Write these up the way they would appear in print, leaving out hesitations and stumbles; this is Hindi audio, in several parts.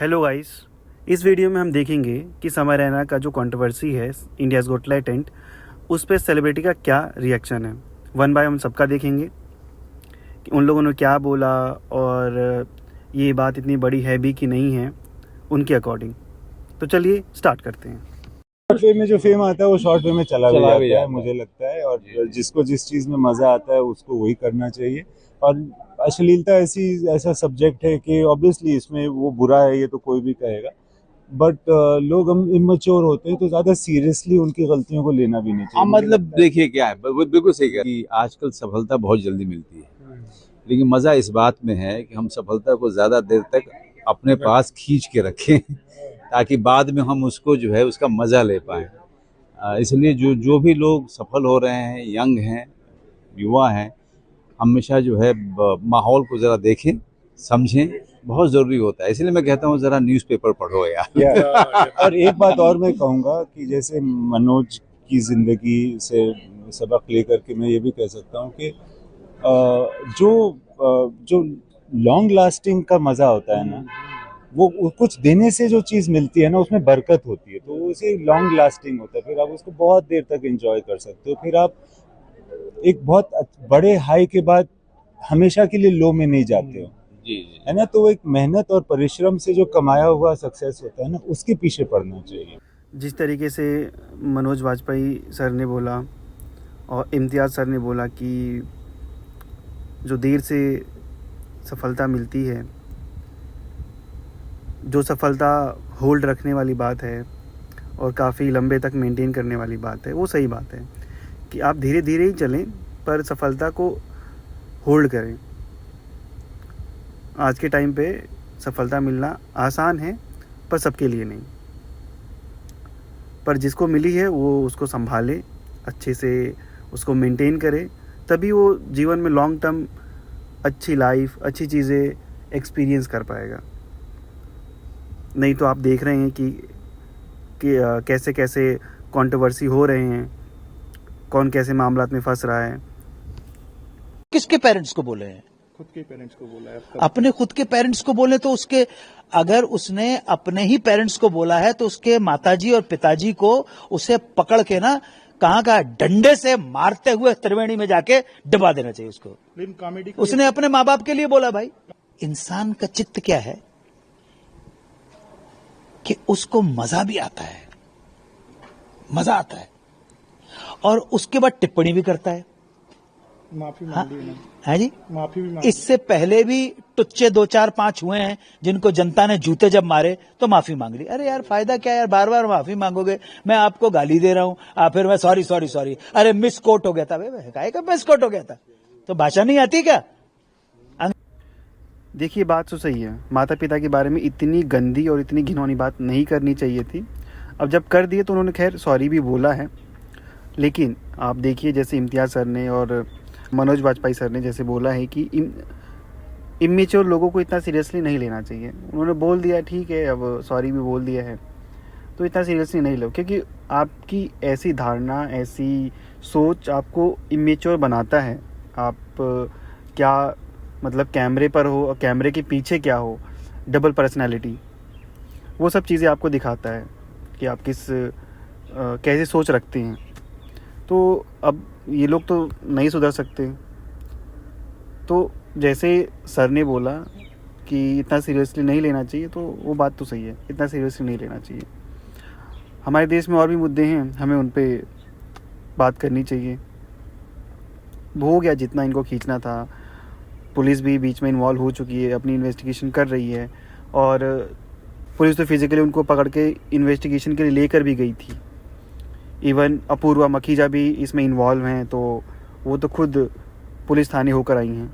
हेलो गाइस, इस वीडियो में हम देखेंगे कि समय रैना का जो कंट्रोवर्सी है इंडियाज़ गॉट टैलेंट, उस पर सेलिब्रिटी का क्या रिएक्शन है। वन बाय हम सबका देखेंगे कि उन लोगों ने क्या बोला और ये बात इतनी बड़ी है भी कि नहीं है उनके अकॉर्डिंग। तो चलिए स्टार्ट करते हैं। शॉर्ट वे में जो फेम आता है वो शॉर्ट वे में चला भी जाता है, मुझे लगता है। और जिसको जिस चीज़ में मज़ा आता है उसको वही करना चाहिए। और अश्लीलता ऐसा सब्जेक्ट है कि ऑब्वियसली इसमें वो बुरा है, ये तो कोई भी कहेगा। बट लोग हम इमेच्योर होते हैं तो ज़्यादा सीरियसली उनकी गलतियों को लेना भी नहीं चाहिए। मतलब देखिए क्या है, बिल्कुल सही कह कि आजकल सफलता बहुत जल्दी मिलती है, लेकिन मज़ा इस बात में है कि हम सफलता को ज़्यादा देर तक अपने पास खींच के रखें ताकि बाद में हम उसको जो है उसका मज़ा ले पाएँ। इसलिए जो भी लोग सफल हो रहे हैं, यंग हैं, युवा हैं, हमेशा जो है माहौल को ज़रा देखें, समझें, बहुत ज़रूरी होता है। इसलिए मैं कहता हूँ ज़रा न्यूज़पेपर पढ़ो यार। और एक बात और मैं कहूँगा कि जैसे मनोज की ज़िंदगी से सबक लेकर के मैं ये भी कह सकता हूँ कि जो लॉन्ग लास्टिंग का मज़ा होता है ना, वो कुछ देने से जो चीज़ मिलती है ना उसमें बरकत होती है, तो उसे लॉन्ग लास्टिंग होता है। फिर आप उसको बहुत देर तक एंजॉय कर सकते हो। फिर आप एक बहुत बड़े हाई के बाद हमेशा के लिए लो में नहीं जाते हो, जी है ना। तो एक मेहनत और परिश्रम से जो कमाया हुआ सक्सेस होता है ना, उसके पीछे पड़ना चाहिए। जिस तरीके से मनोज वाजपेयी सर ने बोला और इम्तियाज़ सर ने बोला कि जो देर से सफलता मिलती है, जो सफलता होल्ड रखने वाली बात है और काफ़ी लंबे तक मेंटेन करने वाली बात है, वो सही बात है कि आप धीरे धीरे ही चलें पर सफलता को होल्ड करें। आज के टाइम पे सफलता मिलना आसान है पर सबके लिए नहीं, पर जिसको मिली है वो उसको संभाले, अच्छे से उसको मेंटेन करे, तभी वो जीवन में लॉन्ग टर्म अच्छी लाइफ, अच्छी चीज़ें एक्सपीरियंस कर पाएगा। नहीं तो आप देख रहे हैं कि कैसे कैसे कंट्रोवर्सी हो रहे हैं, कौन कैसे मामलात में फंस रहा है। किसके पेरेंट्स को बोले हैं? खुद के पेरेंट्स को बोला है। अपने खुद के पेरेंट्स को बोले तो उसके, अगर उसने अपने ही पेरेंट्स को बोला है तो उसके माताजी और पिताजी को उसे पकड़ के ना कहाँ का डंडे से मारते हुए त्रिवेणी में जाके दबा देना चाहिए उसको। लेकिन कॉमेडी उसने अपने माँ बाप के लिए बोला। भाई, इंसान का चित्त क्या है कि उसको मजा भी आता है, मजा आता है, और उसके बाद टिप्पणी भी करता है। माफी मांगी है ना? है जी, माफी भी मांगी। इससे पहले भी टुच्चे 2 4 5 हुए हैं जिनको जनता ने जूते जब मारे तो माफी मांग ली। अरे यार, फायदा क्या यार, बार बार माफी मांगोगे। मैं आपको गाली दे रहा हूं, फिर मैं सॉरी सॉरी सॉरी, अरे मिस कोट हो गया था। काहे का मिस कोट हो गया था? तो भाषा नहीं आती क्या? देखिए, बात तो सही है, माता पिता के बारे में इतनी गंदी और इतनी घिनौनी बात नहीं करनी चाहिए थी। अब जब कर दिए तो उन्होंने खैर सॉरी भी बोला है, लेकिन आप देखिए जैसे इम्तियाज़ सर ने और मनोज वाजपेयी सर ने जैसे बोला है कि इमेच्योर लोगों को इतना सीरियसली नहीं लेना चाहिए। उन्होंने बोल दिया, ठीक है, अब सॉरी भी बोल दिया है तो इतना सीरियसली नहीं लो, क्योंकि आपकी ऐसी धारणा, ऐसी सोच आपको इमेच्योर बनाता है। आप क्या मतलब कैमरे पर हो और कैमरे के पीछे क्या हो, डबल पर्सनैलिटी, वो सब चीज़ें आपको दिखाता है कि आप कैसे सोच रखते हैं। तो अब ये लोग तो नहीं सुधर सकते। तो जैसे सर ने बोला कि इतना सीरियसली नहीं लेना चाहिए, तो वो बात तो सही है, इतना सीरियसली नहीं लेना चाहिए। हमारे देश में और भी मुद्दे हैं, हमें उन पे बात करनी चाहिए। हो गया जितना इनको खींचना था। पुलिस भी बीच में इन्वॉल्व हो चुकी है, अपनी इन्वेस्टिगेशन कर रही है, और पुलिस तो फिजिकली उनको पकड़ के इन्वेस्टिगेशन के लिए लेकर भी गई थी। इवन अपूर्वा मखीजा भी इसमें इन्वॉल्व हैं, तो वो तो खुद पुलिस थाने होकर आई हैं।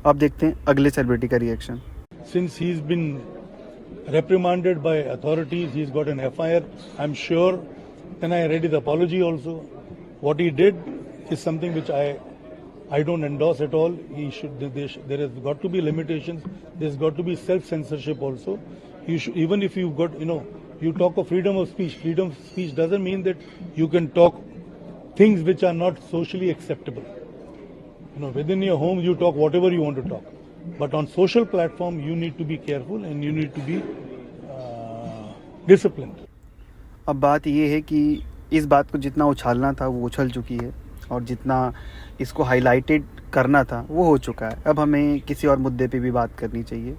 अब देखते हैं अगले सेलिब्रिटी का reaction. Since he's been reprimanded by authorities, he's got an FIR. I'm sure, and I read his apology also. What he did is something which I don't endorse at all. There has got to be limitations. There's got to be self-censorship also. Even if you've got, you talk of freedom of speech. Freedom of speech doesn't mean that you can talk things which are not socially acceptable. Within your home, you talk whatever you want to talk. But on social platform, you need to be careful and you need to be disciplined. अब बात ये है कि इस बात को जितना उछालना था वो उछल चुकी है और जितना इसको हाईलाइटेड करना था वो हो चुका है। अब हमें किसी और मुद्दे पे भी बात करनी चाहिए।